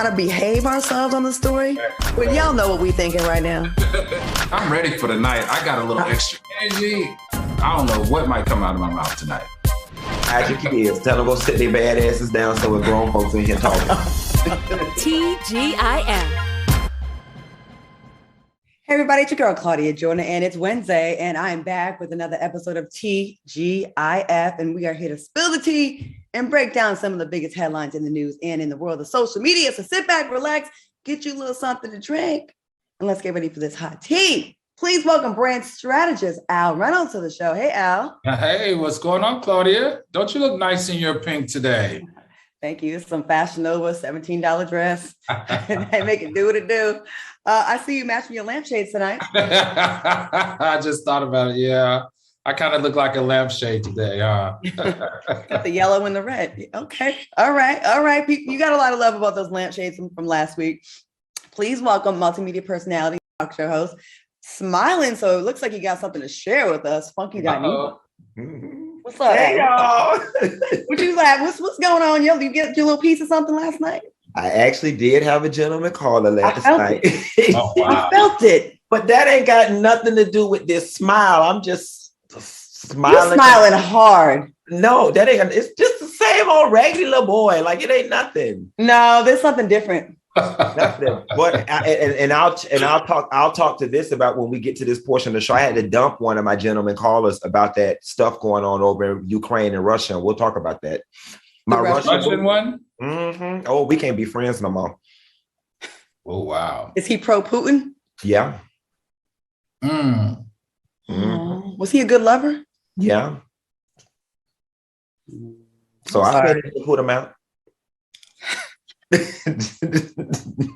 to behave ourselves on the story. But y'all know what we thinking right now. I'm ready for the night. I got a little extra energy. I don't know what might come out of my mouth tonight. Hide your kids. Tell them go sit their bad asses down so we're grown folks in here talking. TGIF. Hey everybody, it's your girl Claudia Jordan, and it's Wednesday, and I'm back with another episode of TGIF, and we are here to spill the tea and break down some of the biggest headlines in the news and in the world of social media. So sit back, relax, get you a little something to drink, and let's get ready for this hot tea. Please welcome brand strategist Al Reynolds to the show. Hey, Al. Hey, what's going on, Claudia? Don't you look nice in your pink today? Thank you. Some Fashion Nova $17 dress. They make it do what it do. I see you matching your lampshades tonight. I just thought about it. Yeah, I kind of look like a lampshade today. Got the yellow and the red. Okay. All right. You got a lot of love about those lampshades from last week. Please welcome multimedia personality, talk show host, smiling. So it looks like you got something to share with us. Funky Dynamo. What's up? Hey, y'all. What you like? What's going on? Yo, you get your little piece of something last night? I actually did have a gentleman caller last night. Oh, wow. I felt it. But that ain't got nothing to do with this smile. I'm just smiling. You're smiling hard. No, that ain't. It's just the same old raggedy little boy. Like it ain't nothing. No, there's something different. Nothing. But I'll talk to this about when we get to this portion of the show. I had to dump one of my gentleman callers about that stuff going on over in Ukraine and Russia. And we'll talk about that. My Russian one? Mm-hmm. Oh, we can't be friends no more. Oh, wow. Is he pro-Putin? Yeah. Was he a good lover? Yeah. So I said to put him out.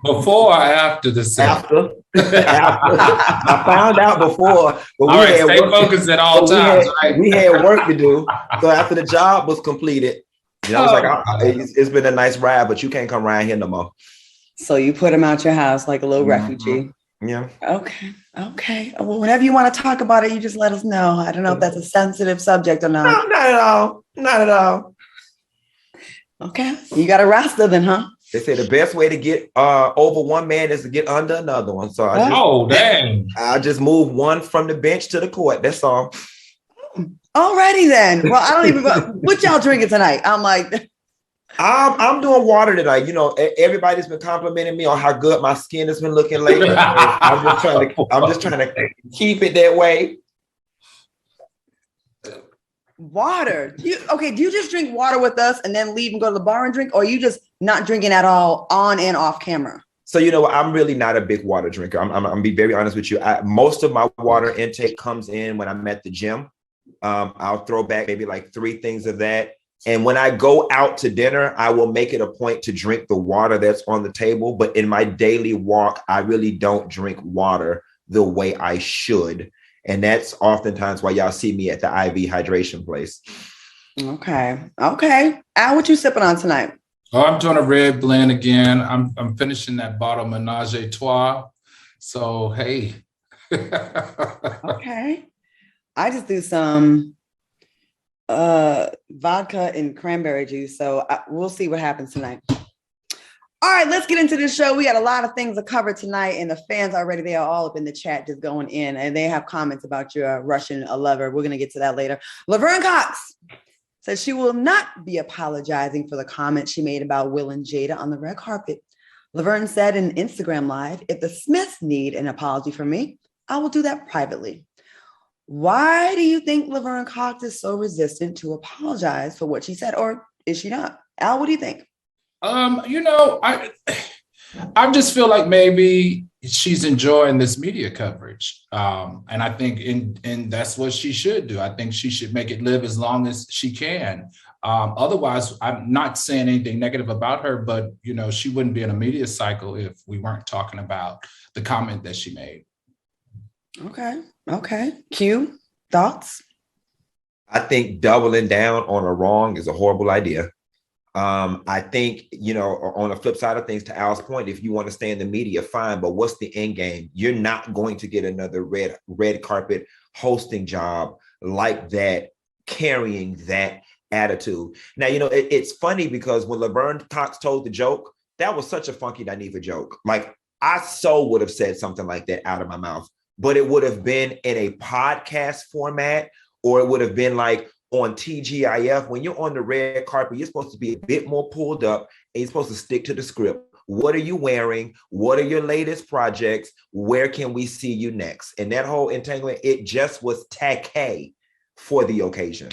Before or after the set? After. I found out before. But all right, stay focused at all times, right? We had work to do. So after the job was completed, I was like, it's been a nice ride, but you can't come around here no more. So you put him out your house like a little refugee. Yeah. Okay. Well, whenever you want to talk about it, you just let us know. I don't know if that's a sensitive subject or not. No, not at all. Okay. You got a roster then, huh? They say the best way to get over one man is to get under another one. So I just move one from the bench to the court. That's all. Alrighty then. Well, I don't even. What y'all drinking tonight? I'm doing water tonight. You know, everybody's been complimenting me on how good my skin has been looking lately. I'm just trying to keep it that way. Water. Do you just drink water with us and then leave and go to the bar and drink, or are you just not drinking at all on and off camera? So, you know, I'm really not a big water drinker. I'm gonna be very honest with you. Most of my water intake comes in when I'm at the gym. I'll throw back maybe like 3 things of that. And when I go out to dinner, I will make it a point to drink the water that's on the table. But in my daily walk, I really don't drink water the way I should. And that's oftentimes why y'all see me at the IV hydration place. Okay. Al, what you sipping on tonight? Oh, I'm doing a red blend again. I'm finishing that bottle Menage a Trois. So, hey. Okay. I just do some vodka and cranberry juice. So we'll see what happens tonight. All right, let's get into this show. We got a lot of things to cover tonight, and the fans already, they are all up in the chat just going in, and they have comments about your Russian lover. We're going to get to that later. Laverne Cox says she will not be apologizing for the comments she made about Will and Jada on the red carpet. Laverne said in Instagram Live, if the Smiths need an apology from me, I will do that privately. Why do you think Laverne Cox is so resistant to apologize for what she said, or is she not? Al, what do you think? You know, I just feel like maybe she's enjoying this media coverage. And I think and that's what she should do. I think she should make it live as long as she can. Otherwise, I'm not saying anything negative about her, but, you know, she wouldn't be in a media cycle if we weren't talking about the comment that she made. Okay. Q, thoughts? I think doubling down on a wrong is a horrible idea. I think, you know, on the flip side of things, to Al's point, if you want to stay in the media, fine. But what's the end game? You're not going to get another red carpet hosting job like that, carrying that attitude. Now, you know, it's funny because when Laverne Cox told the joke, that was such a funky Dineva joke. Like, I so would have said something like that out of my mouth, but it would have been in a podcast format, or it would have been like on TGIF. When you're on the red carpet, you're supposed to be a bit more pulled up, and you're supposed to stick to the script. What are you wearing? What are your latest projects? Where can we see you next? And that whole entanglement, it just was tacky for the occasion.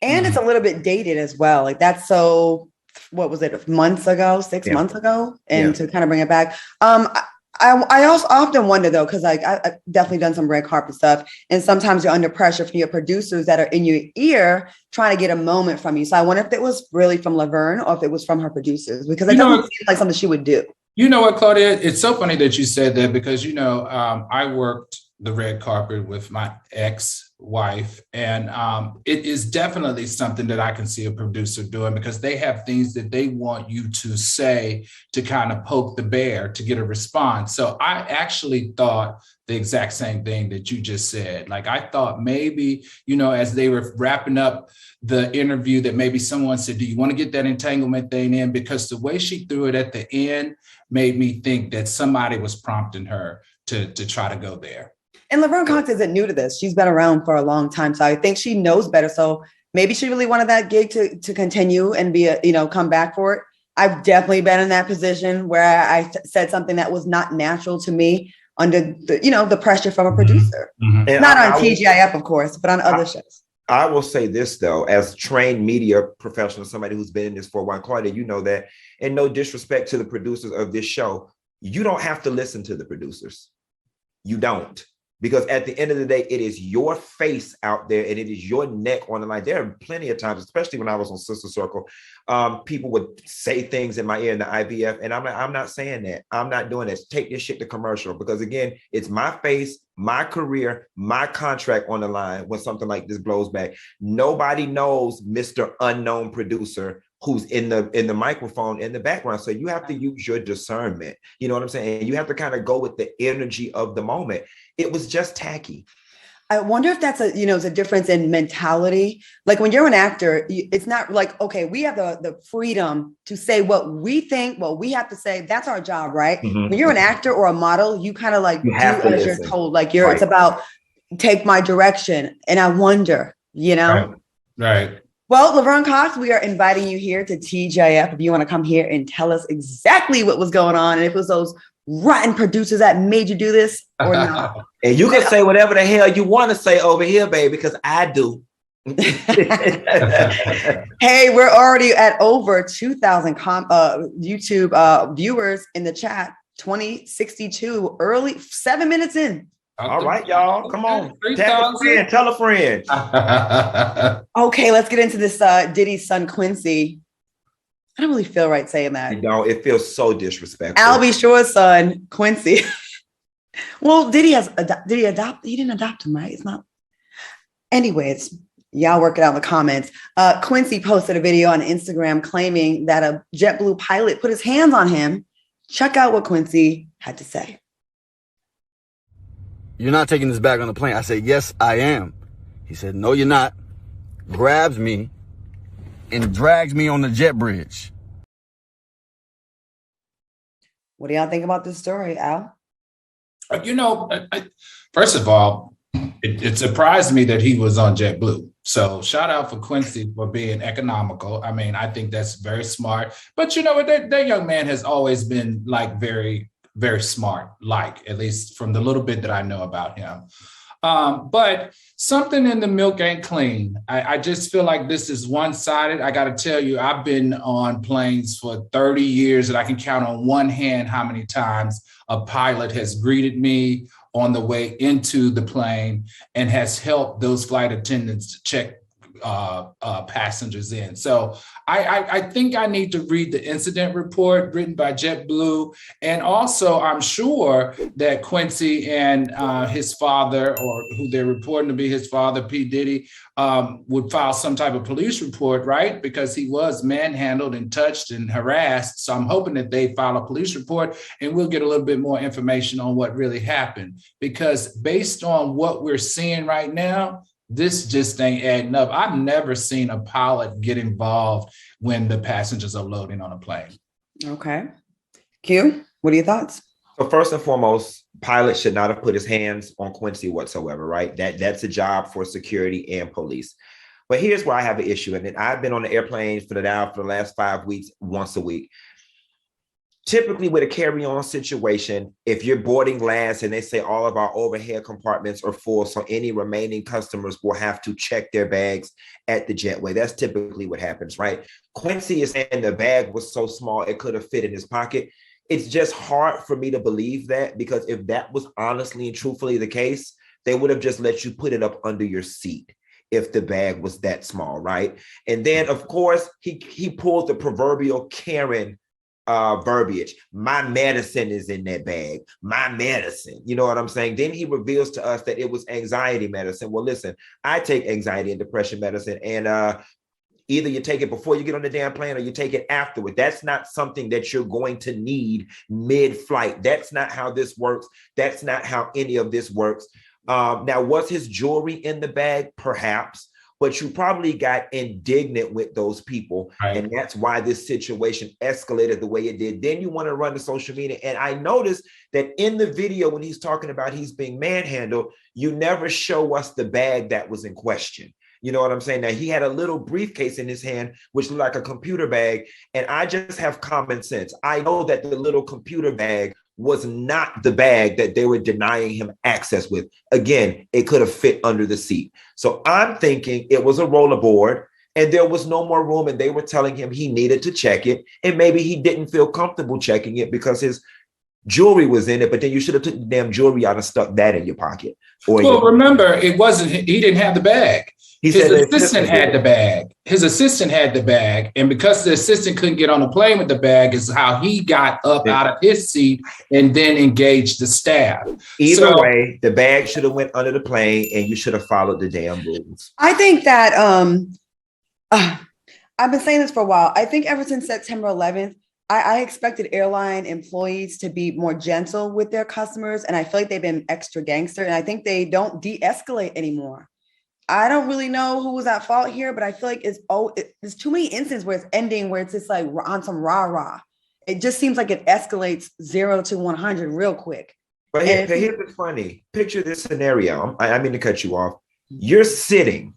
And it's a little bit dated as well. Like, that's so, what was it, months ago, 6 months ago? And to kind of bring it back. I also often wonder, though, because I've definitely done some red carpet stuff, and sometimes you're under pressure from your producers that are in your ear trying to get a moment from you. So I wonder if it was really from Laverne or if it was from her producers, because it doesn't seem like something she would do. You know what, Claudia? It's so funny that you said that, because, I worked the red carpet with my ex-wife, and it is definitely something that I can see a producer doing, because they have things that they want you to say to kind of poke the bear to get a response. So I actually thought the exact same thing that you just said. Like, I thought maybe, as they were wrapping up the interview, that maybe someone said, do you want to get that entanglement thing in? Because the way she threw it at the end made me think that somebody was prompting her to try to go there. And Laverne Cox isn't new to this. She's been around for a long time. So I think she knows better. So maybe she really wanted that gig to continue and be come back for it. I've definitely been in that position where I said something that was not natural to me under the pressure from a producer. Mm-hmm. Not on TGIF, of course, but on other shows. I will say this, though, as trained media professional, somebody who's been in this for a while, Claudia, you know that, and no disrespect to the producers of this show, you don't have to listen to the producers. You don't. Because at the end of the day, it is your face out there and it is your neck on the line. There are plenty of times, especially when I was on Sister Circle, people would say things in my ear in the IVF, and I'm not saying that. I'm not doing this. Take this shit to commercial, because again, it's my face, my career, my contract on the line when something like this blows back. Nobody knows Mr. Unknown Producer who's in the microphone in the background. So you have to use your discernment. You know what I'm saying? And you have to kind of go with the energy of the moment. It was just tacky. I wonder if that's a difference in mentality. Like, when you're an actor, it's not like, okay, we have the freedom to say what we think, what we have to say. That's our job, right? Mm-hmm. When you're an actor or a model, you kind of like do as you're told. Like, it's about take my direction. And I wonder, Right. Well, Laverne Cox, we are inviting you here to TGIF if you want to come here and tell us exactly what was going on, and if it was those rotten producers that made you do this or not. And you can say whatever the hell you want to say over here, baby, because I do. Hey, we're already at over 2,000 YouTube viewers in the chat. 2062 early, 7 minutes in. All right, y'all. Come on. Tell a friend. Okay, let's get into this Diddy's son, Quincy. I don't really feel right saying that. It feels so disrespectful. Albie Shore's son, Quincy. Well, did he adopt? He didn't adopt him, right? It's not. Anyways, y'all work it out in the comments. Quincy posted a video on Instagram claiming that a JetBlue pilot put his hands on him. Check out what Quincy had to say. You're not taking this back on the plane. I said, yes, I am. He said, no, you're not. Grabs me and drags me on the jet bridge. What do y'all think about this story, Al? First of all, it surprised me that he was on JetBlue. So shout out for Quincy for being economical. I mean, I think that's very smart. But you know what? That young man has always been like very, very smart, like at least from the little bit that I know about him. But something in the milk ain't clean. I just feel like this is one-sided. I got to tell you, I've been on planes for 30 years and I can count on one hand how many times a pilot has greeted me on the way into the plane and has helped those flight attendants to check passengers in. So I think I need to read the incident report written by JetBlue. And also, I'm sure that Quincy and his father, or who they're reporting to be his father, P. Diddy, would file some type of police report, right? Because he was manhandled and touched and harassed. So I'm hoping that they file a police report and we'll get a little bit more information on what really happened. Because based on what we're seeing right now, this just ain't adding up. I've never seen a pilot get involved when the passengers are loading on a plane. Okay. Q, what are your thoughts? So first and foremost, pilot should not have put his hands on Quincy whatsoever, right? That's a job for security and police. But here's where I have an issue. And I've been on the airplane for the last 5 weeks, once a week. Typically with a carry-on situation, if you're boarding last and they say all of our overhead compartments are full, so any remaining customers will have to check their bags at the jetway. That's typically what happens, right? Quincy is saying the bag was so small, it could have fit in his pocket. It's just hard for me to believe that, because if that was honestly and truthfully the case, they would have just let you put it up under your seat if the bag was that small, right? And then, of course, he pulled the proverbial Karen verbiage. My medicine is in that bag. My medicine. You know what I'm saying? Then he reveals to us that it was anxiety medicine. Well, listen, I take anxiety and depression medicine, and either you take it before you get on the damn plane or you take it afterward. That's not something that you're going to need mid-flight. That's not how this works. That's not how any of this works. Now, was his jewelry in the bag? Perhaps. But you probably got indignant with those people. Right. And that's why this situation escalated the way it did. Then you want to run to social media. And I noticed that in the video, when he's talking about he's being manhandled, you never show us the bag that was in question. You know what I'm saying? Now, he had a little briefcase in his hand, which looked like a computer bag. And I just have common sense. I know that the little computer bag was not the bag that they were denying him access with. Again, it could have fit under the seat. So I'm thinking it was a rollerboard and there was no more room, and they were telling him he needed to check it. And maybe he didn't feel comfortable checking it because his jewelry was in it, but then you should have took the damn jewelry out and stuck that in your pocket. Remember, he didn't have the bag. His assistant had the bag. His assistant had the bag. And because the assistant couldn't get on the plane with the bag is how he got up out of his seat and then engaged the staff. Either way, the bag should have went under the plane and you should have followed the damn rules. I think that I've been saying this for a while. I think ever since September 11th, I expected airline employees to be more gentle with their customers. And I feel like they've been extra gangster. And I think they don't de-escalate anymore. I don't really know who was at fault here, but I feel like there's too many instances where it's ending, where it's just like on some rah-rah. It just seems like it escalates 0 to 100 real quick. But here's what's funny. Picture this scenario. I mean to cut you off. You're sitting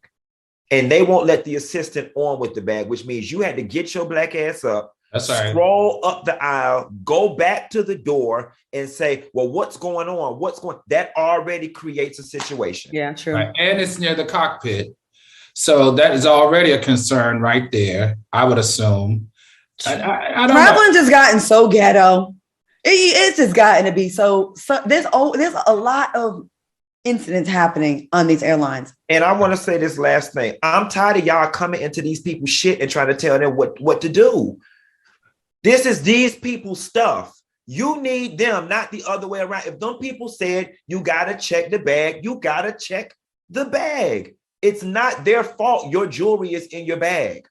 and they won't let the assistant on with the bag, which means you had to get your black ass up, scroll up the aisle, go back to the door and say, well, what's going on? That already creates a situation. Yeah, true. Right. And it's near the cockpit. So that is already a concern right there, I would assume. I don't know. Traveling just gotten so ghetto. It's just gotten to be so there's a lot of incidents happening on these airlines. And I want to say this last thing. I'm tired of y'all coming into these people's shit and trying to tell them what to do. This is these people's stuff. You need them, not the other way around. If them people said you got to check the bag, you got to check the bag. It's not their fault. Your jewelry is in your bag.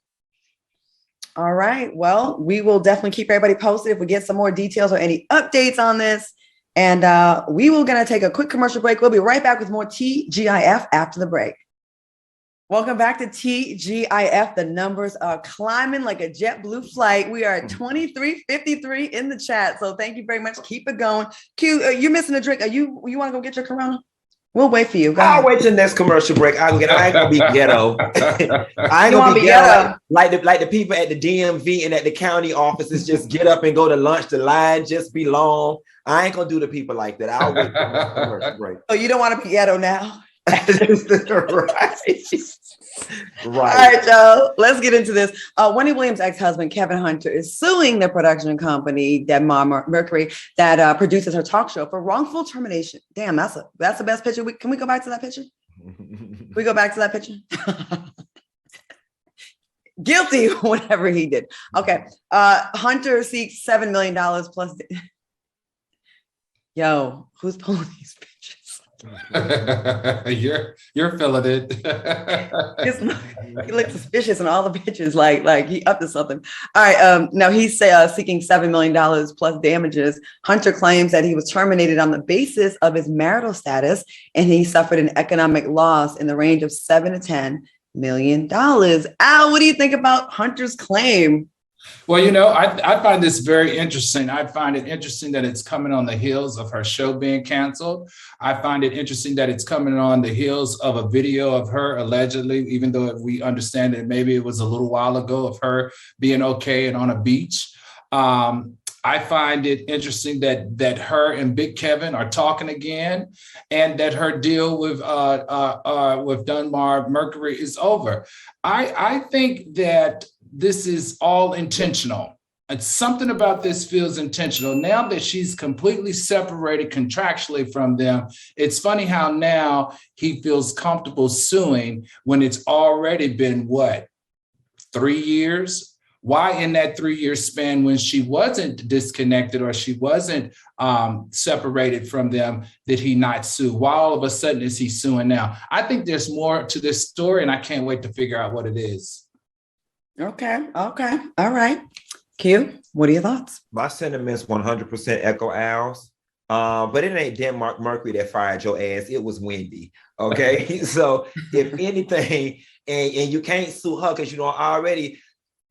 All right. Well, we will definitely keep everybody posted if we get some more details or any updates on this. And we will going to take a quick commercial break. We'll be right back with more TGIF after the break. Welcome back to TGIF. The numbers are climbing like a JetBlue flight. We are at 2353 in the chat. So thank you very much. Keep it going. Q, you're missing a drink. You want to go get your Corona? We'll wait for you. I'll wait till the next commercial break. I ain't gonna be ghetto. I ain't gonna be ghetto. Like the people at the DMV and at the county offices just get up and go to lunch. The line just be long. I ain't gonna do the people like that. I'll wait till the next commercial break. Oh, you don't want to be ghetto now? Right. All right, y'all. Let's get into this. Wendy Williams' ex-husband, Kevin Hunter, is suing the production company, Denmark Mercury, that produces her talk show for wrongful termination. Damn, that's the best picture. Can we go back to that picture? Can we go back to that picture? Guilty, whatever he did. Okay. Hunter seeks $7 million plus. Yo, who's pulling these pictures? You're feeling it. He looks suspicious in all the pictures, like he up to something. All right, now he's seeking $7 million plus damages. Hunter claims that he was terminated on the basis of his marital status, and he suffered an economic loss in the range of $7 to $10 million. Al, what do you think about Hunter's claim? Well, you know, I find this very interesting. I find it interesting that it's coming on the heels of her show being canceled. I find it interesting that it's coming on the heels of a video of her allegedly, even though we understand that maybe it was a little while ago, of her being okay and on a beach. I find it interesting that her and Big Kevin are talking again, and that her deal with Dunbar Mercury is over. I think that this is all intentional. And something about this feels intentional. Now that she's completely separated contractually from them, it's funny how now he feels comfortable suing when it's already been, what, 3 years? Why in that 3-year span, when she wasn't disconnected or she wasn't separated from them, did he not sue? Why all of a sudden is he suing now? I think there's more to this story, and I can't wait to figure out what it is. Okay. All right. Q, what are your thoughts? My sentiments 100% echo Al's. But it ain't Denmark Mercury that fired your ass. It was Wendy. Okay. So if anything, and you can't sue her because you know already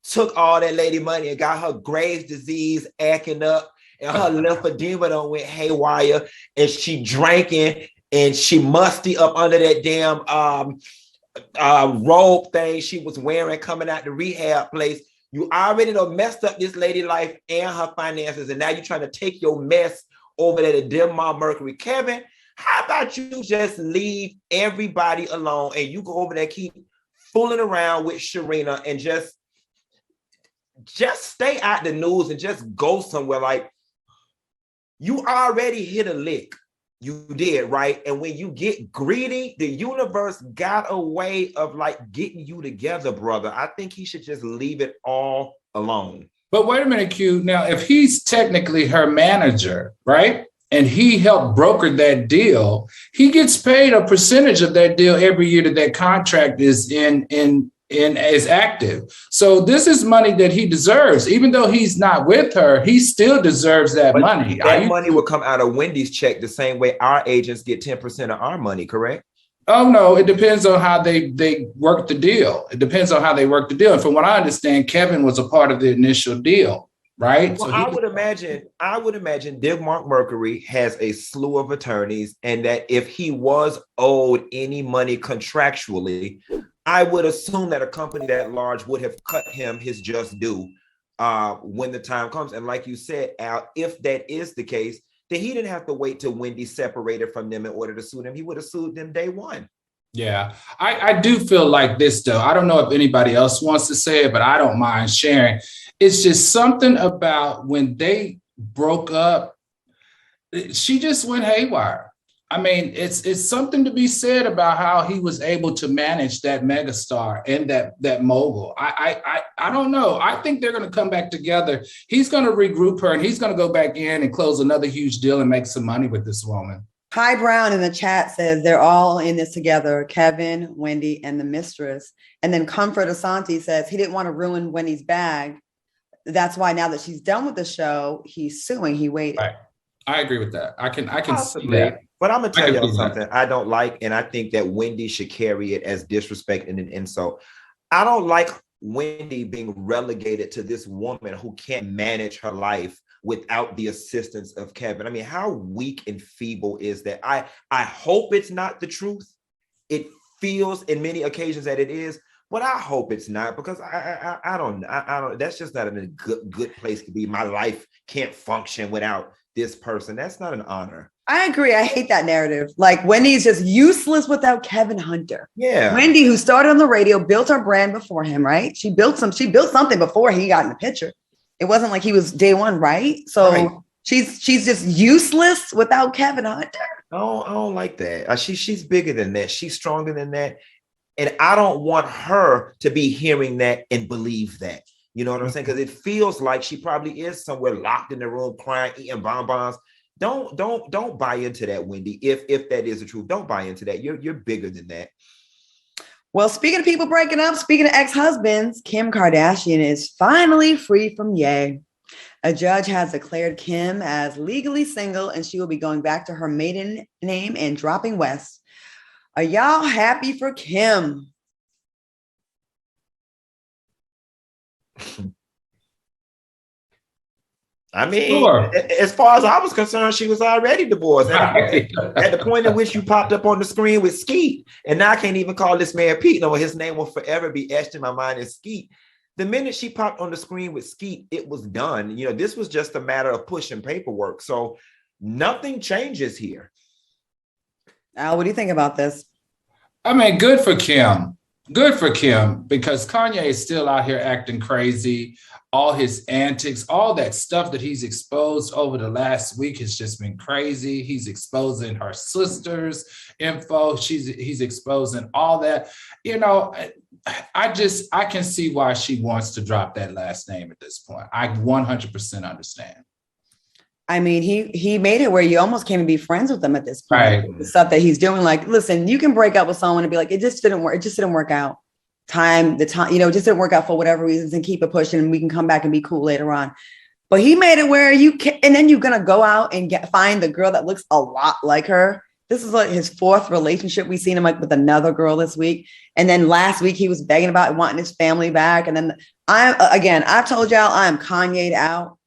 took all that lady money and got her Graves' disease acting up, and her lymphedema done went haywire, and she drinking and she musty up under that damn robe thing she was wearing coming out the rehab place. You already done messed up this lady life and her finances, and now you're trying to take your mess over there to Denmark Mercury. Kevin, how about you just leave everybody alone and you go over there, keep fooling around with Sharina, and just stay out the news and just go somewhere. Like, you already hit a lick. You did, right? And when you get greedy, the universe got a way of like getting you together, brother. I think he should just leave it all alone. But wait a minute, Q. Now, if he's technically her manager, right, and he helped broker that deal, he gets paid a percentage of that deal every year that contract is is active. So this is money that he deserves. Even though he's not with her, he still deserves that money. That money will come out of Wendy's check the same way our agents get 10% of our money, correct? Oh, no, it depends on how they work the deal. It depends on how they work the deal. And from what I understand, Kevin was a part of the initial deal, right? Well, So I would imagine Denmark Mercury has a slew of attorneys, and that if he was owed any money contractually, I would assume that a company that large would have cut him his just due when the time comes. And like you said, Al, if that is the case, then he didn't have to wait till Wendy separated from them in order to sue them. He would have sued them day one. Yeah, I do feel like this, though. I don't know if anybody else wants to say it, but I don't mind sharing. It's just something about when they broke up, she just went haywire. I mean, it's something to be said about how he was able to manage that megastar and that mogul. I don't know. I think they're going to come back together. He's going to regroup her, and he's going to go back in and close another huge deal and make some money with this woman. Kai Brown in the chat says they're all in this together, Kevin, Wendy, and the mistress. And then Comfort Asante says he didn't want to ruin Wendy's bag. That's why now that she's done with the show, he's suing. He waited. Right. I agree with that. I can Possibly. see that. But I'm gonna tell you something I don't like, and I think that Wendy should carry it as disrespect and an insult. I don't like Wendy being relegated to this woman who can't manage her life without the assistance of Kevin. I mean, how weak and feeble is that? I hope it's not the truth. It feels in many occasions that it is, but I hope it's not, because I don't. That's just not a good place to be. My life can't function without this person. That's not an honor. I agree. I hate that narrative. Like, Wendy's just useless without Kevin Hunter. Yeah. Wendy, who started on the radio, built her brand before him, right? She built something before he got in the picture. It wasn't like he was day one, right? So right. She's just useless without Kevin Hunter. I don't like that. She's bigger than that. She's stronger than that. And I don't want her to be hearing that and believe that. You know what I'm saying? Because it feels like she probably is somewhere locked in the room crying, eating bonbons. Don't buy into that, Wendy. If that is the truth, don't buy into that. You're bigger than that. Well, speaking of people breaking up, speaking of ex-husbands, Kim Kardashian is finally free from Ye. A judge has declared Kim as legally single, and she will be going back to her maiden name and dropping West. Are y'all happy for Kim? I mean, Sure. as far as I was concerned, she was already divorced. Right. At the point in which you popped up on the screen with Skeet, and now I can't even call this man Pete. No, his name will forever be etched in my mind as Skeet. The minute she popped on the screen with Skeet, it was done. You know, this was just a matter of pushing paperwork. So nothing changes here. Al, what do you think about this? I mean, good for Kim. Good for Kim, because Kanye is still out here acting crazy. All his antics, all that stuff that he's exposed over the last week has just been crazy. He's exposing her sister's info. He's exposing all that. You know, I can see why she wants to drop that last name at this point. I 100% understand. I mean, he made it where you almost can't even be friends with them at this point. Right. The stuff that he's doing, like, listen, you can break up with someone and be like, it just didn't work. It just didn't work out. The time, you know, it just didn't work out for whatever reasons, and keep it pushing, and we can come back and be cool later on. But he made it where you can, and then you're gonna go out and find the girl that looks a lot like her. This is like his fourth relationship. We've seen him like with another girl this week, and then last week he was begging about wanting his family back. And then I've told y'all I'm Kanye'd out.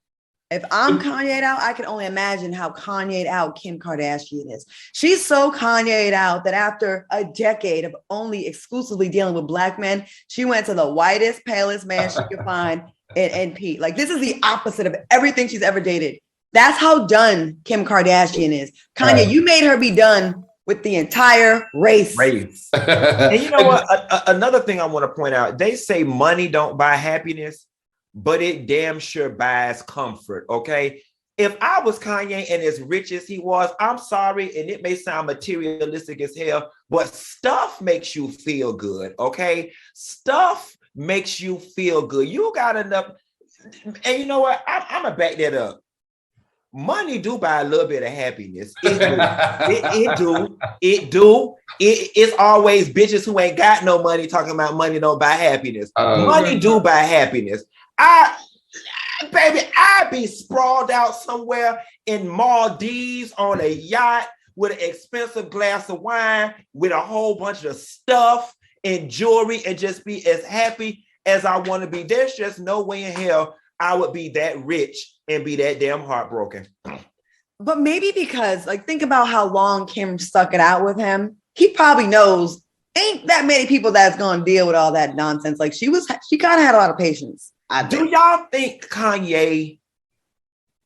If I'm Kanye'd out, I can only imagine how Kanye'd out Kim Kardashian is. She's so Kanye'd out that after a decade of only exclusively dealing with Black men, she went to the whitest, palest man she could find and Pete. Like, this is the opposite of everything she's ever dated. That's how done Kim Kardashian is. Kanye, you made her be done with the entire race. And you know what? Another thing I want to point out, they say money don't buy happiness, but it damn sure buys comfort, okay? If I was Kanye and as rich as he was, I'm sorry, and it may sound materialistic as hell, but stuff makes you feel good, okay? Stuff makes you feel good. You got enough, and you know what? I'm gonna back that up. Money do buy a little bit of happiness. It do. It's always bitches who ain't got no money talking about money don't buy happiness. Money do buy happiness. I'd be sprawled out somewhere in Maldives on a yacht with an expensive glass of wine with a whole bunch of stuff and jewelry and just be as happy as I want to be. There's just no way in hell I would be that rich and be that damn heartbroken. But maybe because, like, think about how long Kim stuck it out with him. He probably knows ain't that many people that's going to deal with all that nonsense. Like, she kind of had a lot of patience. Do y'all think Kanye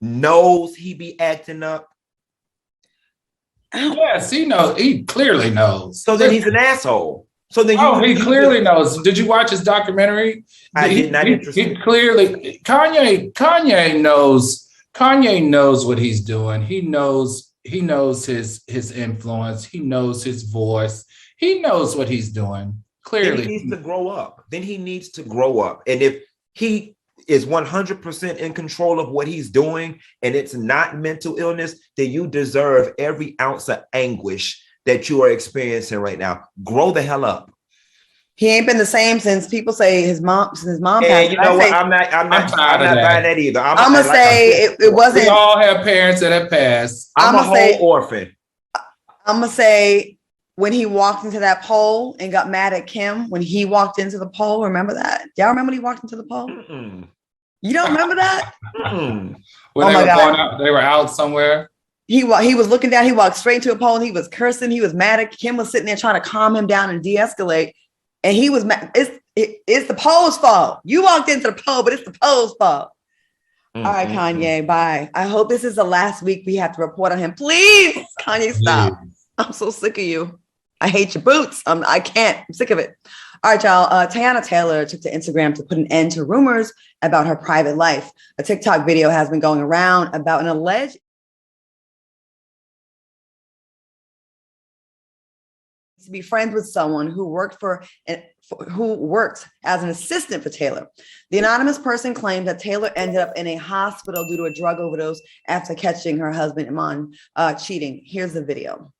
knows he be acting up? Yes, he knows. He clearly knows. So then he's an asshole. So then he clearly knows. Did you watch his documentary? I did not. He clearly Kanye knows. Kanye knows what he's doing. He knows his influence. He knows his voice. He knows what he's doing. Clearly, then he needs to grow up. And if he is 100% in control of what he's doing and it's not mental illness, then you deserve every ounce of anguish that you are experiencing right now. Grow the hell up. He ain't been the same since people say his mom passed. You know what? I'm not buying that either. I'm gonna say it wasn't. We all have parents that have passed. I'm a whole orphan. I'm gonna say when he walked into that poll and got mad at Kim when he walked into the poll. Remember that? Y'all remember when he walked into the poll? Mm-mm. You don't remember that? When they were out somewhere. He was looking down. He walked straight into a poll and he was cursing. He was mad at Kim. Was sitting there trying to calm him down and de-escalate. And he was mad. It's the poll's fault. You walked into the poll, but it's the poll's fault. All right, Kanye, bye. I hope this is the last week we have to report on him. Please, Kanye, stop. I'm so sick of you. I hate your boots. I can't. I'm sick of it. All right, y'all. Teyana Taylor took to Instagram to put an end to rumors about her private life. A TikTok video has been going around about an alleged to be friends with someone who worked as an assistant for Taylor. The anonymous person claimed that Taylor ended up in a hospital due to a drug overdose after catching her husband Iman cheating. Here's the video.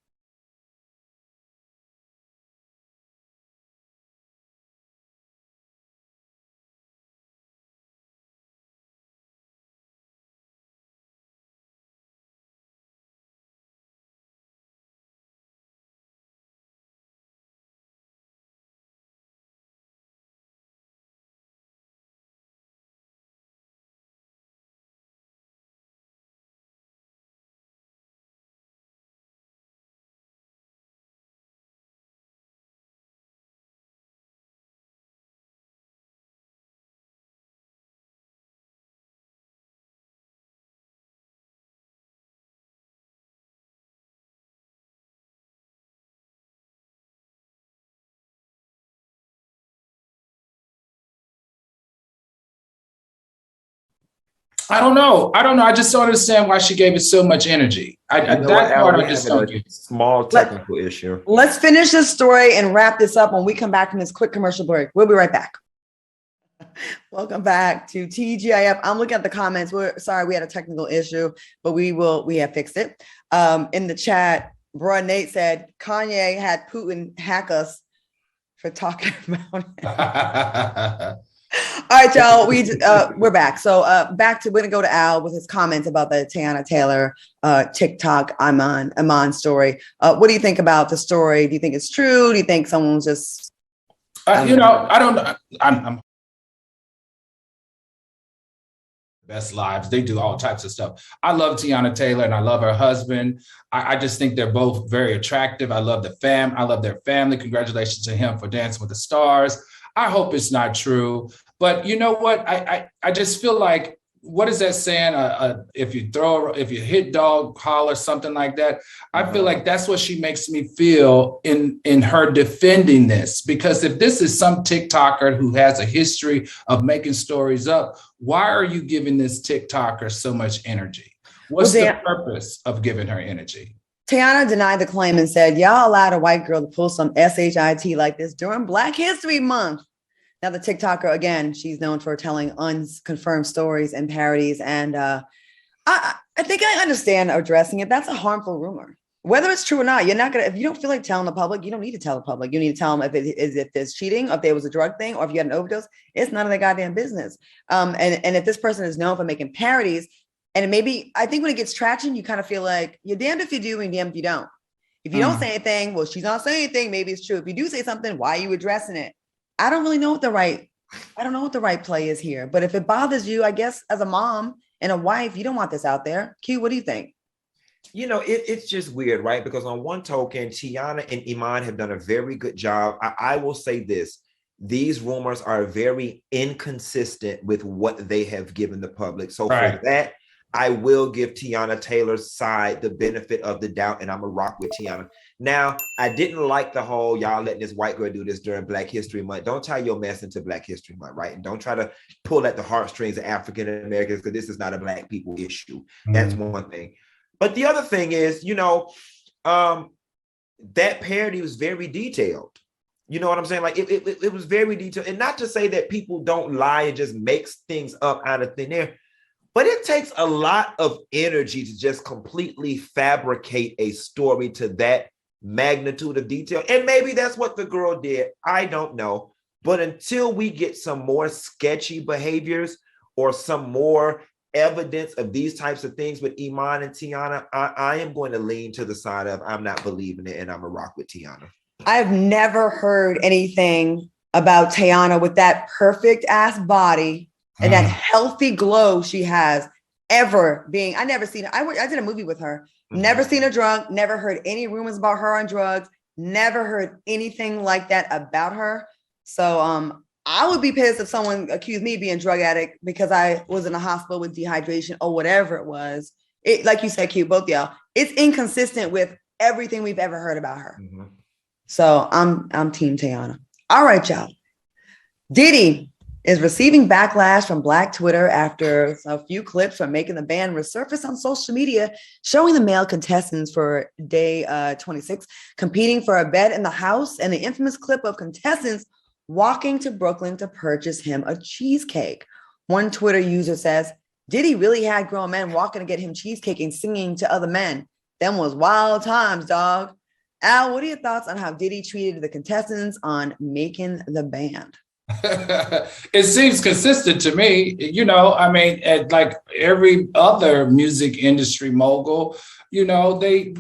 I don't know. I just don't understand why she gave it so much energy. That part I just don't get. Small technical issue. Let's finish this story and wrap this up when we come back from this quick commercial break. We'll be right back. Welcome back to TGIF. I'm looking at the comments. We're sorry we had a technical issue, but we have fixed it. In the chat, Bro Nate said Kanye had Putin hack us for talking about it. All right, y'all. We're back. So we're gonna go to Al with his comments about the Teyana Taylor TikTok Iman story. What do you think about the story? Do you think it's true? Do you think someone's just I don't know. I'm best lives. They do all types of stuff. I love Teyana Taylor and I love her husband. I just think they're both very attractive. I love I love their family. Congratulations to him for Dancing with the Stars. I hope it's not true. But you know what? I just feel like, what is that saying? If you hit dog, holler, something like that. I feel like that's what she makes me feel in her defending this. Because if this is some TikToker who has a history of making stories up, why are you giving this TikToker so much energy? What's the purpose of giving her energy? Teyana denied the claim and said, y'all allowed a white girl to pull some SHIT like this during Black History Month. Now, the TikToker, again, she's known for telling unconfirmed stories and parodies. And I think I understand addressing it. That's a harmful rumor. Whether it's true or not, you're not going to, if you don't feel like telling the public, you don't need to tell the public. You need to tell them if there's cheating, or if there was a drug thing, or if you had an overdose. It's none of their goddamn business. And if this person is known for making parodies, and maybe, I think when it gets traction, you kind of feel like you're damned if you do and damned if you don't. If you don't say anything, well, she's not saying anything, maybe it's true. If you do say something, why are you addressing it? I don't really know what the right play is here. But if it bothers you, I guess as a mom and a wife, you don't want this out there. Q, what do you think? You know, it's just weird, right? Because on one token, Teyana and Iman have done a very good job. I will say this. These rumors are very inconsistent with what they have given the public. So for that, I will give Teyana Taylor's side the benefit of the doubt, and I'm going to rock with Teyana. Now, I didn't like the whole, y'all letting this white girl do this during Black History Month. Don't tie your mess into Black History Month, right? And don't try to pull at the heartstrings of African Americans, because this is not a Black people issue. Mm-hmm. That's one thing. But the other thing is, that parody was very detailed. You know what I'm saying? Like it was very detailed. And not to say that people don't lie and just makes things up out of thin air, but it takes a lot of energy to just completely fabricate a story to that magnitude of detail. And maybe that's what the girl did. I don't know. But until we get some more sketchy behaviors or some more evidence of these types of things with Iman and Teyana, I am going to lean to the side of I'm not believing it, and I'm a rock with Teyana. I've never heard anything about Teyana with that perfect ass body and that healthy glow she has ever being. I never seen her. I did a movie with her. Never seen her drunk. Never heard any rumors about her on drugs. Never heard anything like that about her. So I would be pissed if someone accused me of being a drug addict because I was in a hospital with dehydration or whatever it was. It, like you said, Q, both y'all, it's inconsistent with everything we've ever heard about her. Mm-hmm. So I'm Team Teyana. All right, y'all. Diddy is receiving backlash from Black Twitter after a few clips from Making the Band resurfaced on social media, showing the male contestants for day 26 competing for a bed in the house, and the infamous clip of contestants walking to Brooklyn to purchase him a cheesecake. One Twitter user says, Diddy really had grown men walking to get him cheesecake and singing to other men. Them was wild times, dog. Al, what are your thoughts on how Diddy treated the contestants on Making the Band? It seems consistent to me. Like every other music industry mogul, they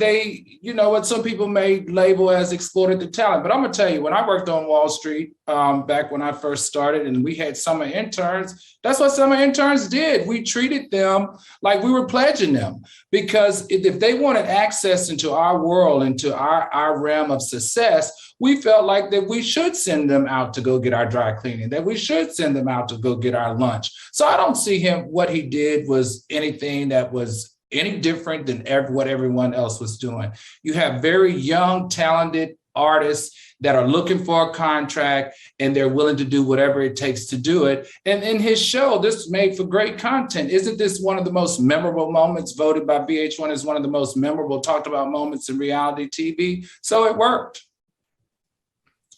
what some people may label as exploited the talent. But I'm gonna tell you, when I worked on Wall Street, back when I first started, and we had summer interns, that's what summer interns did. We treated them like we were pledging them, because if they wanted access into our world, into our realm of success, we felt like that we should send them out to go get our dry cleaning, that we should send them out to go get our lunch. So I don't see what he did was anything that was any different than what everyone else was doing. You have very young, talented artists that are looking for a contract and they're willing to do whatever it takes to do it. And in his show, this made for great content. Isn't this one of the most memorable moments, voted by VH1 as one of the most memorable talked about moments in reality TV? So it worked.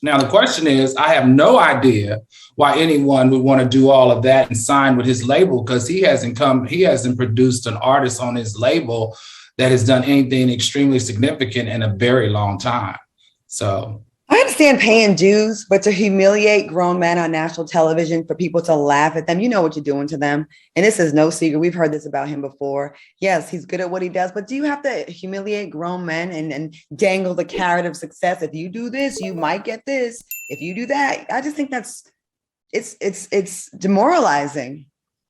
Now, the question is, I have no idea why anyone would want to do all of that and sign with his label, because he hasn't produced an artist on his label that has done anything extremely significant in a very long time. So I understand paying dues, but to humiliate grown men on national television for people to laugh at them, you know what you're doing to them. And this is no secret. We've heard this about him before. Yes, he's good at what he does, but do you have to humiliate grown men and dangle the carrot of success? If you do this, you might get this. If you do that, I just think it's demoralizing.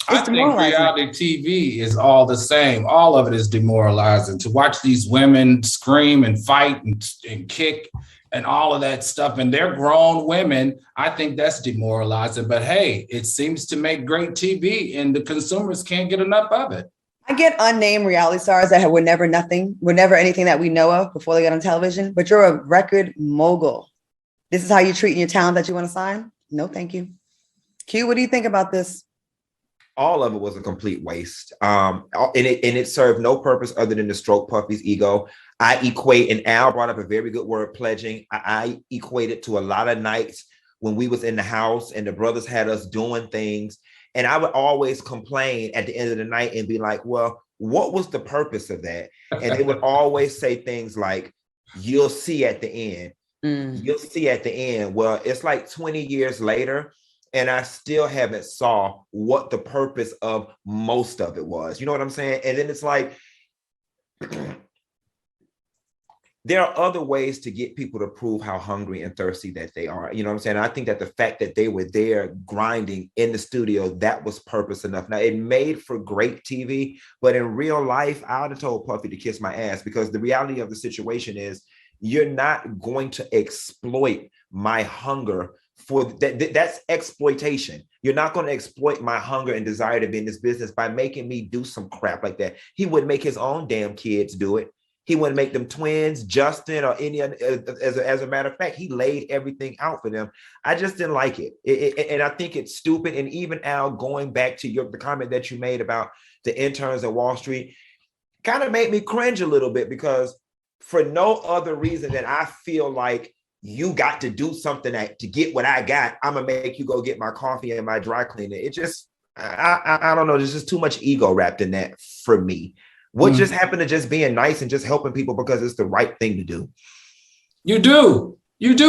I think reality TV is all the same. All of it is demoralizing. To watch these women scream and fight and kick and all of that stuff, and they're grown women, I think that's demoralizing. But hey, it seems to make great TV, and the consumers can't get enough of it. I get unnamed reality stars that were never anything that we know of before they got on television, but you're a record mogul. This is how you're treating your talent that you want to sign? No, thank you. Q, what do you think about this? All of it was a complete waste. And it served no purpose other than to stroke Puffy's ego. I equate, and Al brought up a very good word, pledging. I equate it to a lot of nights when we was in the house and the brothers had us doing things. And I would always complain at the end of the night and be like, well, what was the purpose of that? And they would always say things like, you'll see at the end. You'll see at the end. Well, it's like 20 years later, and I still haven't saw what the purpose of most of it was. You know what I'm saying? And then it's like, there are other ways to get people to prove how hungry and thirsty that they are. You know what I'm saying? I think that the fact that they were there grinding in the studio, that was purpose enough. Now, it made for great TV, but in real life, I would have told Puffy to kiss my ass, because the reality of the situation is you're not going to exploit my hunger for that's exploitation. You're not going to exploit my hunger and desire to be in this business by making me do some crap like that. He wouldn't make his own damn kids do it. He wouldn't make them twins, Justin, or any other. As a matter of fact, he laid everything out for them. I just didn't like it. And I think it's stupid. And even Al, going back to the comment that you made about the interns at Wall Street, kind of made me cringe a little bit, because for no other reason than I feel like you got to do something to get what I got, I'm gonna make you go get my coffee and my dry cleaner. It just, I don't know. There's just too much ego wrapped in that for me. What just happened to just being nice and just helping people because it's the right thing to do? You do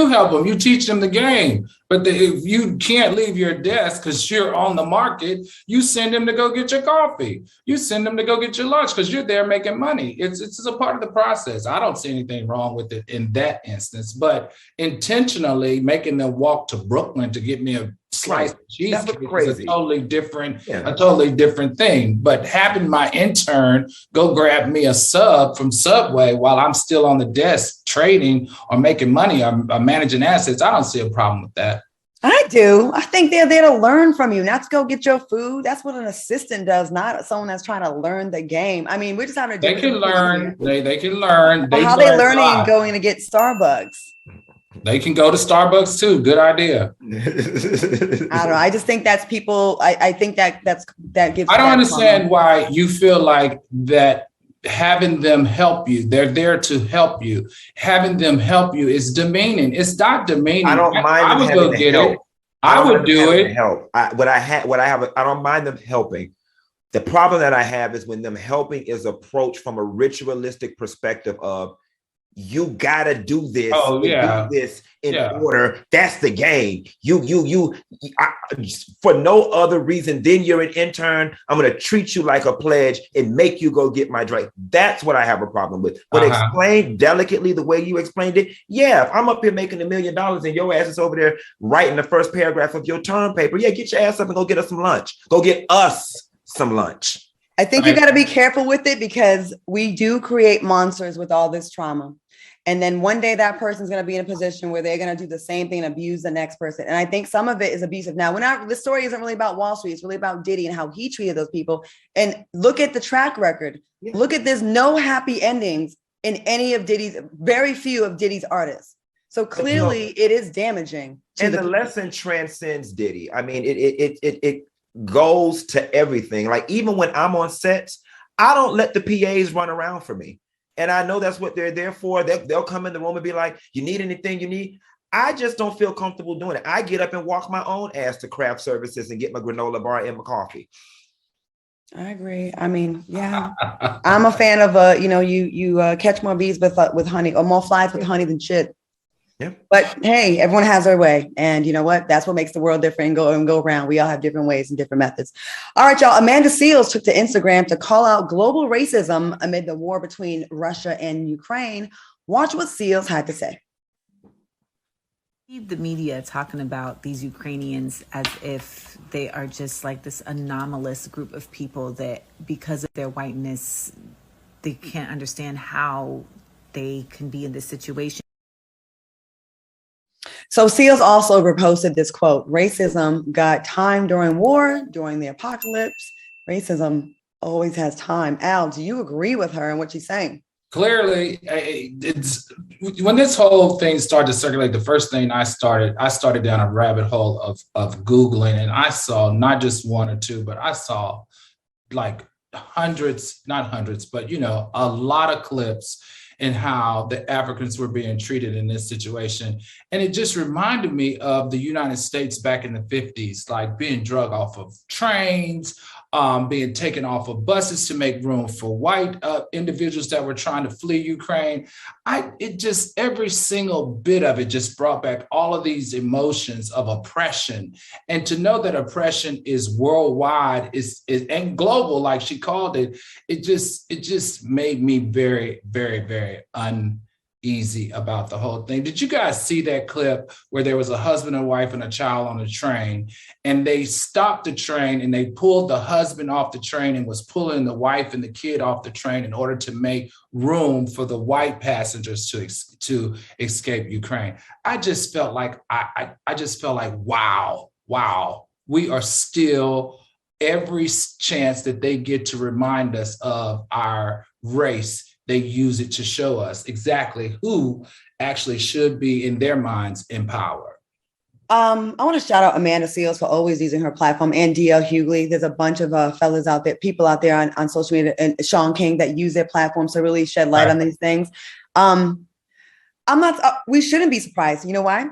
help them. You teach them the game. But if you can't leave your desk because you're on the market, you send them to go get your coffee. You send them to go get your lunch because you're there making money. It's a part of the process. I don't see anything wrong with it in that instance. But intentionally making them walk to Brooklyn to get me a slice of cheesecake is a totally different thing. But having my intern go grab me a sub from Subway while I'm still on the desk trading or making money or managing assets, I don't see a problem with that. I do. I think they're there to learn from you, not to go get your food. That's what an assistant does, not someone that's trying to learn the game. I mean, we're just having a They can learn. They can learn. How are they learning and going to get Starbucks? They can go to Starbucks too. Good idea. I don't know. I just think that's people. I think that gives. I don't understand why you feel like that. Having them help you, they're there to help you. Having them help you is demeaning. It's not demeaning. I don't mind. I would go get it. I would do it. Help. I don't mind them helping. The problem that I have is when them helping is approached from a ritualistic perspective of, you gotta do this. Oh yeah, do this in order. That's the game. For no other reason than you're an intern, I'm gonna treat you like a pledge and make you go get my drink. That's what I have a problem with. But explain delicately the way you explained it. Yeah, if I'm up here making $1 million and your ass is over there writing the first paragraph of your term paper, yeah, get your ass up and go get us some lunch. Go get us some lunch. I think you got to be careful with it, because we do create monsters with all this trauma. And then one day that person's going to be in a position where they're going to do the same thing and abuse the next person. And I think some of it is abusive. Now, this story isn't really about Wall Street. It's really about Diddy and how he treated those people. And look at the track record. Yeah. Look at, there's no happy endings in any of Diddy's, very few of Diddy's artists. So clearly it is damaging. And the lesson transcends Diddy. I mean, it goes to everything. Like, even when I'm on sets, I don't let the PAs run around for me. And I know that's what they're there for. They'll come in the room and be like, you need anything you need? I just don't feel comfortable doing it. I get up and walk my own ass to craft services and get my granola bar and my coffee. I agree. I mean, yeah, I'm a fan of you catch more bees with honey, or more flies with honey than shit. Yeah. But hey, everyone has their way, and you know what? That's what makes the world different and go around. We all have different ways and different methods. All right, y'all. Amanda Seales took to Instagram to call out global racism amid the war between Russia and Ukraine. Watch what Seales had to say. The media talking about these Ukrainians as if they are just like this anomalous group of people that, because of their whiteness, they can't understand how they can be in this situation. So Seales also reposted this quote: racism got time during war, during the apocalypse. Racism always has time. Al, do you agree with her and what she's saying? Clearly, it's when this whole thing started to circulate, the first thing I started down a rabbit hole of Googling, and I saw not just one or two, but I saw like hundreds, not hundreds, but a lot of clips and how the Africans were being treated in this situation. And it just reminded me of the United States back in the 50s, like being drug off of trains, being taken off of buses to make room for white individuals that were trying to flee Ukraine. Every single bit of it just brought back all of these emotions of oppression. And to know that oppression is worldwide and global, like she called it, it just made me very, very, very uneasy about the whole thing. Did you guys see that clip where there was a husband and wife and a child on a train, and they stopped the train and they pulled the husband off the train and was pulling the wife and the kid off the train in order to make room for the white passengers to escape Ukraine? I just felt like wow, we are still, every chance that they get to remind us of our race, they use it to show us exactly who actually should be, in their minds, in power. I want to shout out Amanda Seales for always using her platform, and DL Hughley. There's a bunch of fellas out there, people out there on social media, and Sean King, that use their platforms to really shed light on these things. We shouldn't be surprised. You know why?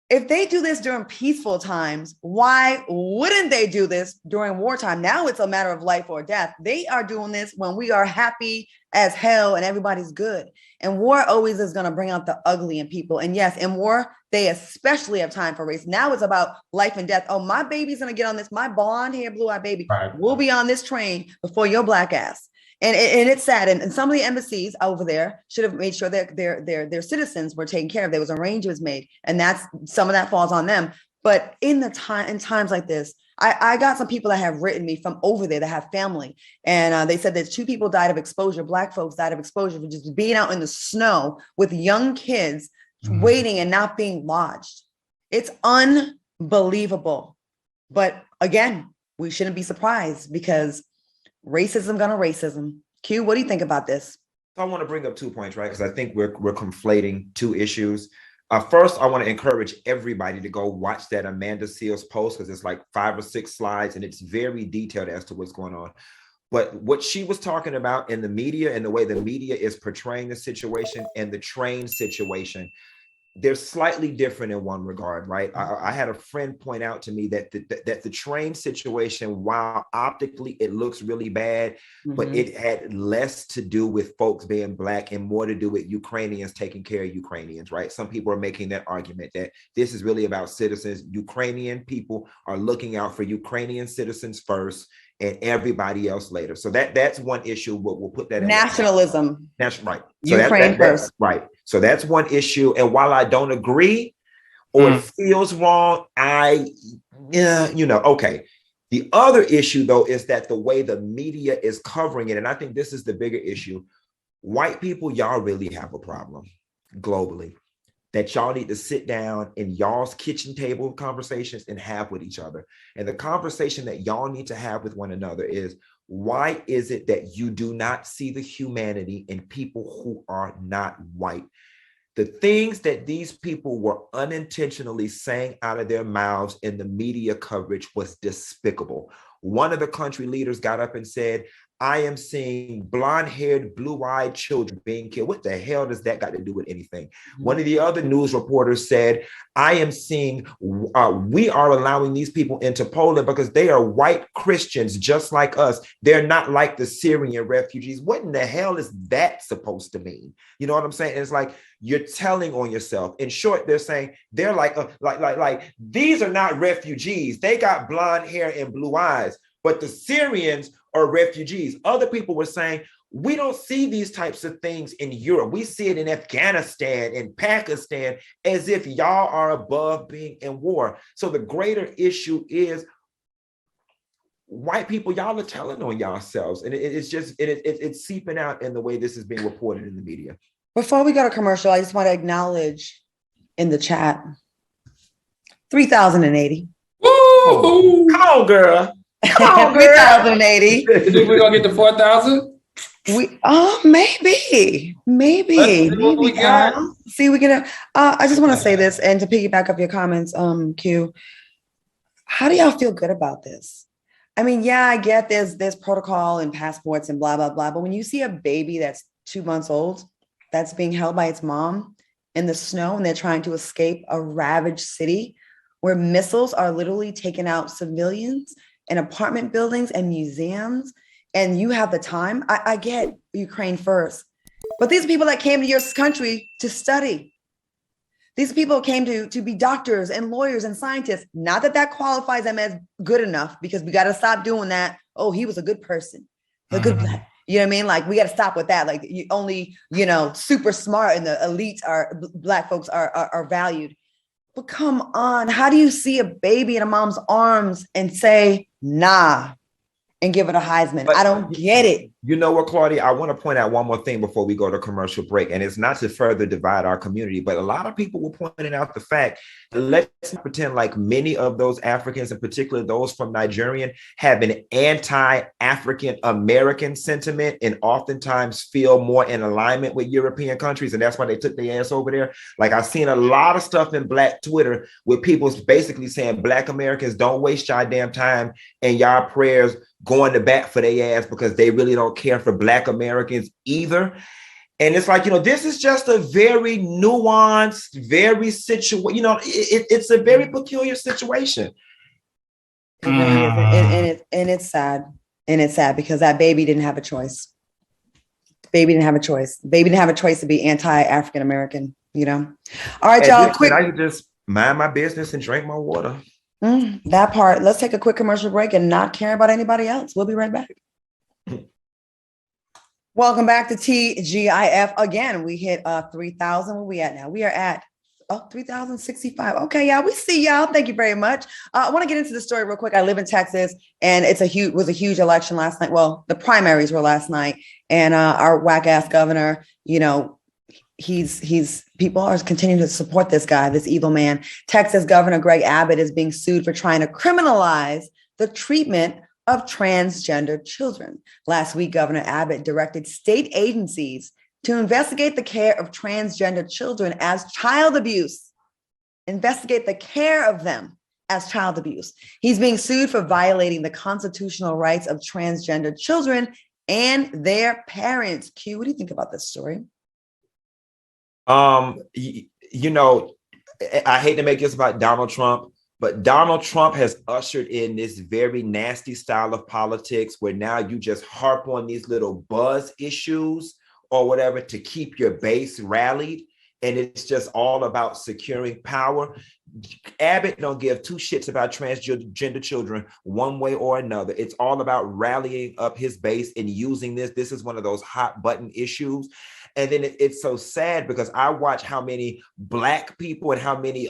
If they do this during peaceful times, why wouldn't they do this during wartime? Now it's a matter of life or death. They are doing this when we are happy as hell and everybody's good. And war always is going to bring out the ugly in people. And yes, in war, they especially have time for race. Now it's about life and death. Oh, my baby's going to get on this. My blonde hair, blue-eyed baby will be on this train before your black ass. And it's sad. And some of the embassies over there should have made sure that their citizens were taken care of. There was arrangements made, and some of that falls on them. But in times like this, I got some people that have written me from over there that have family, and they said that 2 people died of exposure. Black folks died of exposure for just being out in the snow with young kids waiting and not being lodged. It's unbelievable. But again, we shouldn't be surprised, because racism gonna racism. Q, what do you think about this? I want to bring up 2 points, right? Because I think we're conflating 2 issues. First, I want to encourage everybody to go watch that Amanda Seales post, because it's like 5 or 6 slides and it's very detailed as to what's going on. But what she was talking about in the media and the way the media is portraying the situation and the train situation, they're slightly different in one regard, right? I had a friend point out to me that the train situation, while optically it looks really bad, but it had less to do with folks being Black and more to do with Ukrainians taking care of Ukrainians, right? Some people are making that argument that this is really about citizens. Ukrainian people are looking out for Ukrainian citizens first and everybody else later. So that's one issue. We'll put that in. Nationalism. That's right. So Ukraine first. Right. So that's one issue. And while I don't agree or it feels wrong, okay. The other issue, though, is that the way the media is covering it, and I think this is the bigger issue, white people, y'all really have a problem globally that y'all need to sit down in y'all's kitchen table conversations and have with each other. And the conversation that y'all need to have with one another is, why is it that you do not see the humanity in people who are not white? The things that these people were unintentionally saying out of their mouths in the media coverage was despicable. One of the country leaders got up and said, I am seeing blonde-haired, blue-eyed children being killed. What the hell does that got to do with anything? One of the other news reporters said, I am seeing, we are allowing these people into Poland because they are white Christians just like us. They're not like the Syrian refugees. What in the hell is that supposed to mean? You know what I'm saying? It's like you're telling on yourself. In short, they're saying they're like these are not refugees. They got blonde hair and blue eyes, but the Syrians are refugees. Other people were saying, we don't see these types of things in Europe. We see it in Afghanistan and Pakistan, as if y'all are above being in war. So the greater issue is white people, y'all are telling on yourselves. And it's seeping out in the way this is being reported in the media. Before we go to commercial, I just want to acknowledge in the chat, 3,080. Woo! Come on, girl. Come on, 3,080. You think we're gonna get to 4,000? Maybe. We got. See, we can. I just want to say this, and to piggyback up your comments, Q. How do y'all feel good about this? I mean, yeah, I get there's protocol and passports and blah blah blah, but when you see a baby that's 2 months old that's being held by its mom in the snow and they're trying to escape a ravaged city where missiles are literally taking out civilians and apartment buildings and museums, and you have the time. I get Ukraine first, but these are people that came to your country to study. These people came to be doctors and lawyers and scientists. Not that qualifies them as good enough, because we got to stop doing that. Oh, he was a good person, a good black. You know what I mean? Like, we got to stop with that. Like, you only, super smart and the elites black folks are valued. But come on, how do you see a baby in a mom's arms and say, nah, and give it a Heisman? I don't get it. You know what, Claudia? I want to point out one more thing before we go to commercial break, and it's not to further divide our community, but a lot of people were pointing out the fact that let's not pretend like many of those Africans, in particular those from Nigerian, have an anti-African American sentiment and oftentimes feel more in alignment with European countries, and that's why they took their ass over there. Like, I've seen a lot of stuff in Black Twitter with people basically saying Black Americans, don't waste y'all damn time and y'all prayers going to bat for their ass because they really don't care for Black Americans either. And it's like, this is just a very nuanced, very it's a very peculiar situation. And it's sad. And it's sad because that baby didn't have a choice. Baby didn't have a choice. Baby didn't have a choice to be anti-African American, All right, y'all. Quick. I can just mind my business and drink my water. That part. Let's take a quick commercial break and not care about anybody else. We'll be right back. Welcome back to TGIF. Again, we hit 3,000. Where we at now? We are at 3,065. Okay, y'all. We see y'all. Thank you very much. I want to get into the story real quick. I live in Texas, and it was a huge election last night. Well, the primaries were last night, and our whack ass governor, people are continuing to support this guy, this evil man. Texas Governor Greg Abbott is being sued for trying to criminalize the treatment of transgender children. Last week, Governor Abbott directed state agencies to investigate the care of transgender children as child abuse. Investigate the care of them as child abuse. He's being sued for violating the constitutional rights of transgender children and their parents. Q, what do you think about this story? I hate to make this about Donald Trump, but Donald Trump has ushered in this very nasty style of politics where now you just harp on these little buzz issues or whatever to keep your base rallied. And it's just all about securing power. Abbott don't give two shits about transgender children one way or another. It's all about rallying up his base and using this. This is one of those hot button issues. And then it's so sad because I watch how many Black people and how many,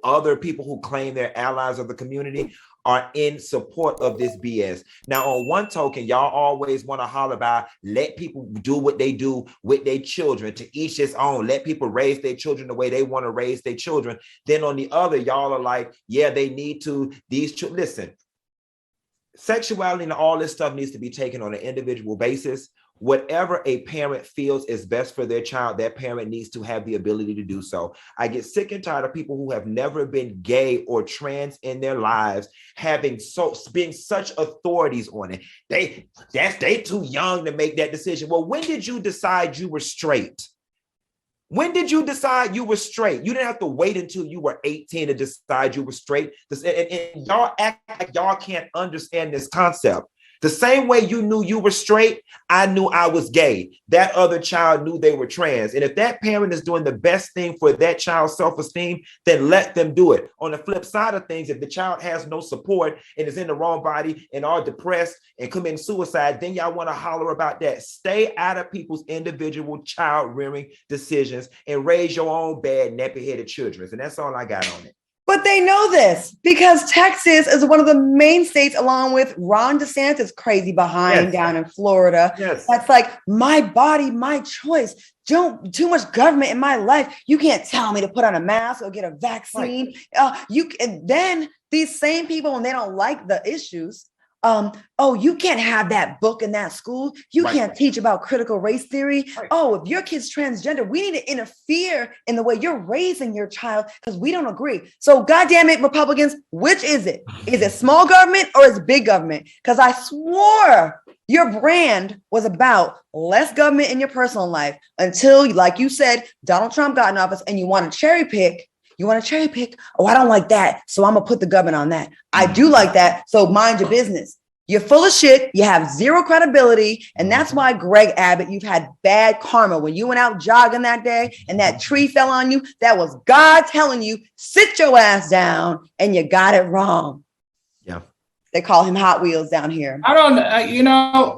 other people who claim they're allies of the community are in support of this BS. Now, on one token, y'all always want to holler about let people do what they do with their children, to each his own. Let people raise their children the way they want to raise their children. Then on the other, y'all are like, yeah, they need to, listen, sexuality and all this stuff needs to be taken on an individual basis. whatever a parent feels is best for their child, that parent needs to have the ability to do so. I get sick and tired of people who have never been gay or trans in their lives being such authorities on it. They too young to make that decision. Well, when did you decide you were straight? When did you decide you were straight? You didn't have to wait until you were 18 to decide you were straight. And y'all act like y'all can't understand this concept. The same way you knew you were straight, I knew I was gay. That other child knew they were trans. And if that parent is doing the best thing for that child's self-esteem, then let them do it. On the flip side of things, if the child has no support and is in the wrong body and are depressed and committing suicide, then y'all want to holler about that. Stay out of people's individual child rearing decisions and raise your own bad, nappy-headed children. And that's all I got on it. But they know this because Texas is one of the main states, along with Ron DeSantis crazy behind down in Florida. Yes. That's like, my body, my choice. Don't too much government in my life. You can't tell me to put on a mask or get a vaccine. Right. And then these same people, when they don't like the issues, you can't have that book in that school. You can't teach about critical race theory. Right. Oh, if your kid's transgender, we need to interfere in the way you're raising your child because we don't agree. So, goddamn it, Republicans, which is it? Is it small government or is it big government? Because I swore your brand was about less government in your personal life until, like you said, Donald Trump got in office and you want to cherry pick. Oh, I don't like that. So I'm going to put the government on that. I do like that. So mind your business. You're full of shit. You have zero credibility. And that's why, Greg Abbott, you've had bad karma. When you went out jogging that day and that tree fell on you, that was God telling you, sit your ass down, and you got it wrong. Yeah. They call him Hot Wheels down here. I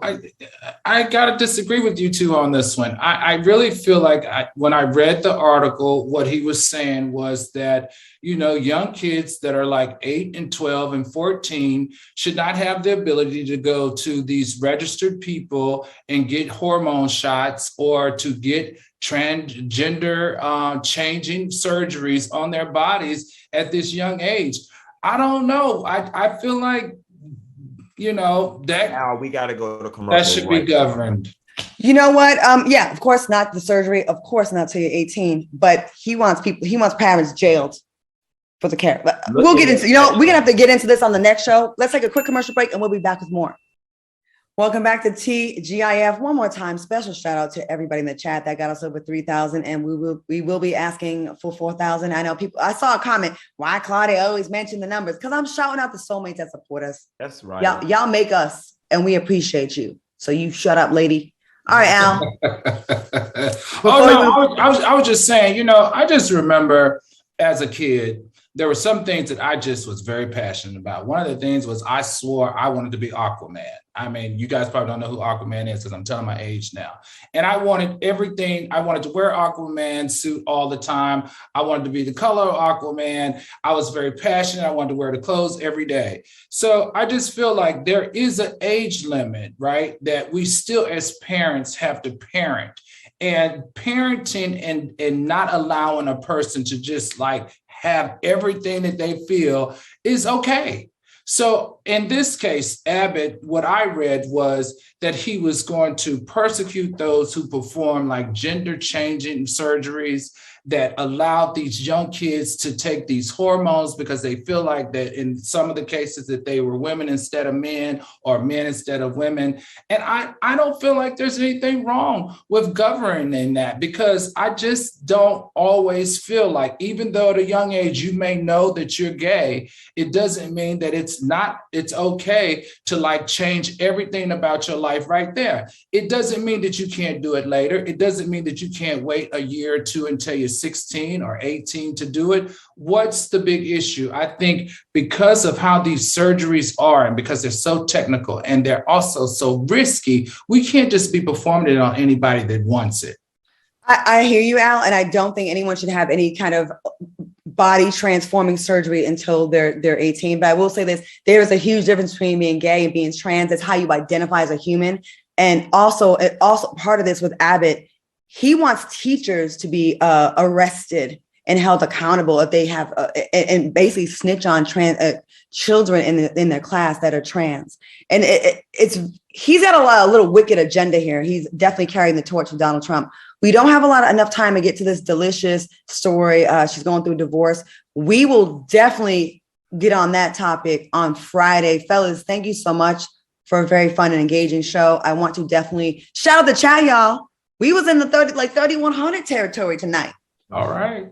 got to disagree with you two on this one. I really feel like when I read the article, what he was saying was that, young kids that are like 8 and 12 and 14 should not have the ability to go to these registered people and get hormone shots or to get transgender changing surgeries on their bodies at this young age. I don't know. I feel like, that now we got to go to commercial. That should be governed. You know what? Of course not the surgery. Of course not till you're 18. But he wants parents jailed for the care. But we'll get into, we're gonna have to get into this on the next show. Let's take a quick commercial break and we'll be back with more. Welcome back to TGIF. One more time, special shout out to everybody in the chat that got us over 3,000, and we will be asking for 4,000. I know people. I saw a comment. Why Claudia always mention the numbers? Because I'm shouting out the soulmates that support us. That's right. Y'all make us, and we appreciate you. So you shut up, lady. All right, Al. I was just saying. I just remember as a kid, there were some things that I just was very passionate about. One of the things was I swore I wanted to be Aquaman. I mean, you guys probably don't know who Aquaman is because I'm telling my age now. And I wanted everything. I wanted to wear Aquaman suit all the time. I wanted to be the color of Aquaman. I was very passionate. I wanted to wear the clothes every day. So I just feel like there is an age limit, right? That we still as parents have to parent. And parenting and not allowing a person to just have everything that they feel is okay. So in this case, Abbott, what I read was that he was going to persecute those who perform gender changing surgeries that allowed these young kids to take these hormones because they feel like that in some of the cases that they were women instead of men or men instead of women. And I don't feel like there's anything wrong with governing that because I just don't always feel like, even though at a young age you may know that you're gay, it doesn't mean that it's okay to change everything about your life right there. It doesn't mean that you can't do it later. It doesn't mean that you can't wait a year or two until you're 16 or 18 to do it. What's the big issue? I think because of how these surgeries are and because they're so technical and they're also so risky, we can't just be performing it on anybody that wants it. I hear you, Al, and I don't think anyone should have any kind of body transforming surgery until they're 18. But I will say this, there's a huge difference between being gay and being trans. It's how you identify as a human. And also part of this with Abbott, he wants teachers to be arrested and held accountable if they have and basically snitch on trans children in their class that are trans. And he's got a little wicked agenda here. He's definitely carrying the torch for Donald Trump. We don't have enough time to get to this delicious story. She's going through divorce. We will definitely get on that topic on Friday. Fellas, thank you so much for a very fun and engaging show. I want to definitely shout out the chat, y'all. We was in the 3,100 territory tonight. All right.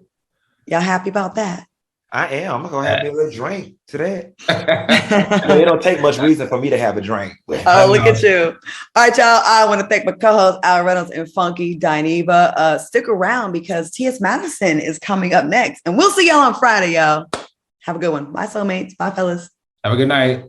Y'all happy about that? I am. I'm gonna have me a little drink today. It don't take much reason for me to have a drink. Oh, look at you. All right, y'all. I want to thank my co-hosts, Al Reynolds and Funky Dineva. Stick around because T.S. Madison is coming up next. And we'll see y'all on Friday, y'all. Have a good one. Bye, soulmates. Bye, fellas. Have a good night.